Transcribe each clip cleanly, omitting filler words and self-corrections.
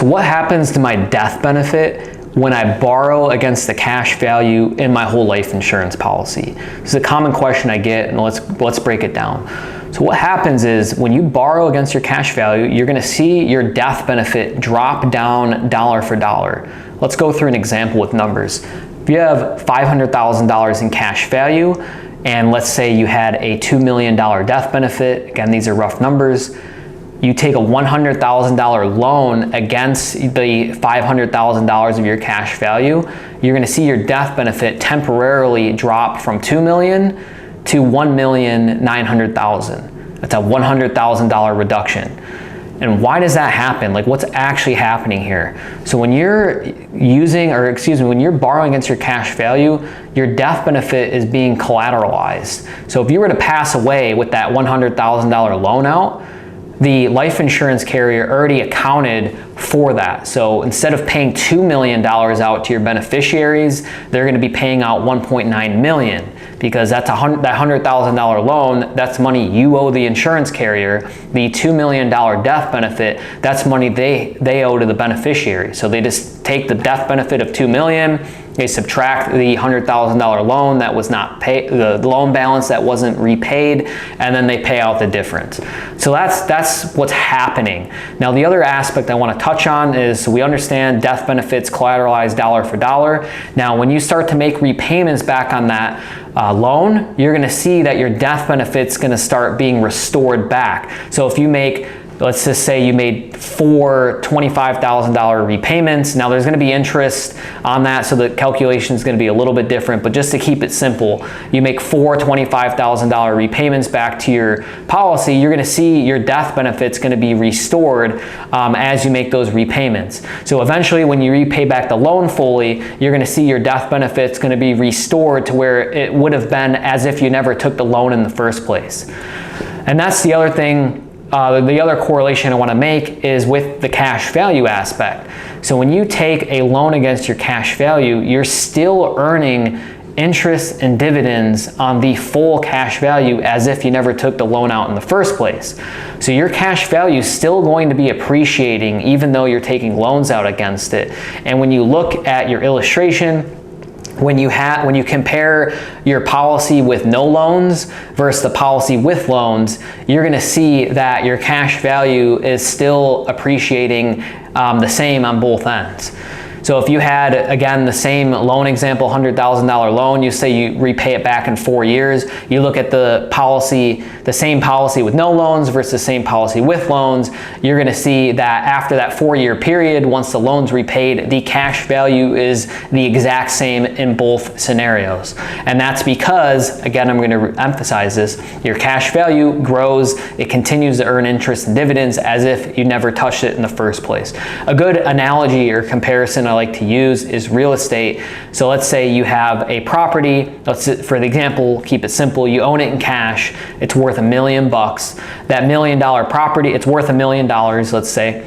So what happens to my death benefit when I borrow against the cash value in my whole life insurance policy? This is a common question I get, and let's break it down. So what happens is when you borrow against your cash value, you're going to see your death benefit drop down dollar for dollar. Let's go through an example with numbers. If you have $500,000 in cash value, and let's say you had a $2 million death benefit, again, these are rough numbers, you take a $100,000 loan against the $500,000 of your cash value, you're going to see your death benefit temporarily drop from $2 million to $1,900,000. That's a $100,000 reduction. And why does that happen? Like, what's actually happening here? So when you're when you're borrowing against your cash value, your death benefit is being collateralized. So if you were to pass away with that $100,000 loan out, the life insurance carrier already accounted for that. So instead of paying $2 million out to your beneficiaries, they're going to be paying out $1.9 million, because that's that $100,000 loan, that's money you owe the insurance carrier. The $2 million death benefit, that's money they owe to the beneficiary. So they just take the death benefit of $2 million, they subtract the $100,000 loan that was not paid, the loan balance that wasn't repaid, and then they pay out the difference. So that's what's happening. Now the other aspect I want to touch on is, so we understand death benefits collateralized dollar for dollar. Now when you start to make repayments back on that loan, you're going to see that your death benefit's going to start being restored back. So if you make, let's just say you made 4 $25,000 repayments. Now there's going to be interest on that, so the calculation is going to be a little bit different, but just to keep it simple, you make 4 $25,000 repayments back to your policy, you're going to see your death benefits going to be restored as you make those repayments. So eventually when you repay back the loan fully, you're going to see your death benefits going to be restored to where it would have been as if you never took the loan in the first place. And that's the other thing. The other correlation I want to make is with the cash value aspect. So when you take a loan against your cash value, you're still earning interest and dividends on the full cash value as if you never took the loan out in the first place. So your cash value is still going to be appreciating even though you're taking loans out against it. And when you look at your illustration, when you compare your policy with no loans versus the policy with loans, you're going to see that your cash value is still appreciating the same on both ends. So if you had, again, the same loan example, $100,000 loan, you say you repay it back in 4 years, you look at the policy, the same policy with no loans versus the same policy with loans, you're going to see that after that 4-year period, once the loan's repaid, the cash value is the exact same in both scenarios. And that's because, again, I'm going to emphasize this, your cash value grows, it continues to earn interest and dividends as if you never touched it in the first place. A good analogy or comparison I like to use is real estate. So let's say you have a property, for the example, keep it simple, you own it in cash, it's worth $1 million. That $1 million property, it's worth $1 million, let's say.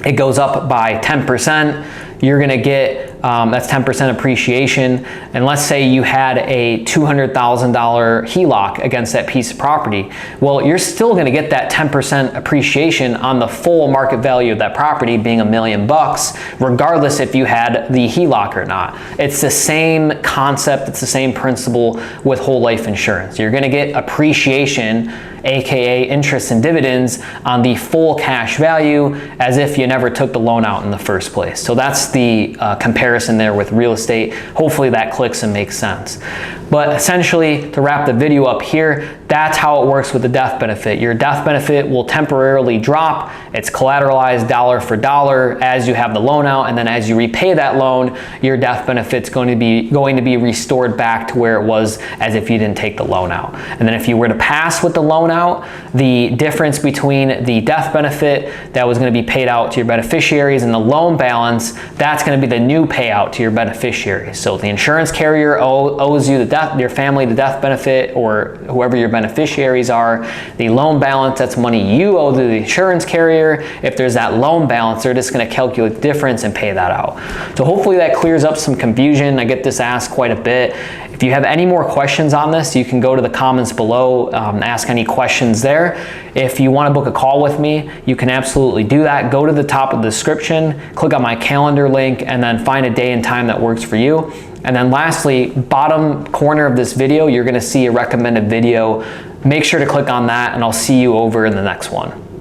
It goes up by 10%, you're gonna get, that's 10% appreciation. And let's say you had a $200,000 HELOC against that piece of property. Well, you're still gonna get that 10% appreciation on the full market value of that property being $1 million, regardless if you had the HELOC or not. It's the same concept, it's the same principle with whole life insurance. You're gonna get appreciation, aka interest and dividends, on the full cash value as if you never took the loan out in the first place. So that's the comparison there with real estate. Hopefully that clicks and makes sense. But essentially, to wrap the video up here, that's how it works with the death benefit. Your death benefit will temporarily drop. It's collateralized dollar for dollar as you have the loan out, and then as you repay that loan, your death benefit's going to be restored back to where it was as if you didn't take the loan out. And then if you were to pass with the loan out, the difference between the death benefit that was going to be paid out to your beneficiaries and the loan balance, that's going to be the new payout to your beneficiaries. So the insurance carrier owes you your family the death benefit, or whoever your beneficiaries are, the loan balance, that's money you owe to the insurance carrier. If there's that loan balance, they're just going to calculate the difference and pay that out. So hopefully that clears up some confusion. I get this asked quite a bit. If you have any more questions on this, you can go to the comments below, ask any questions there. If you want to book a call with me, you can absolutely do that. Go to the top of the description, click on my calendar link, and then find a day and time that works for you. And then lastly, bottom corner of this video, you're going to see a recommended video. Make sure to click on that, and I'll see you over in the next one.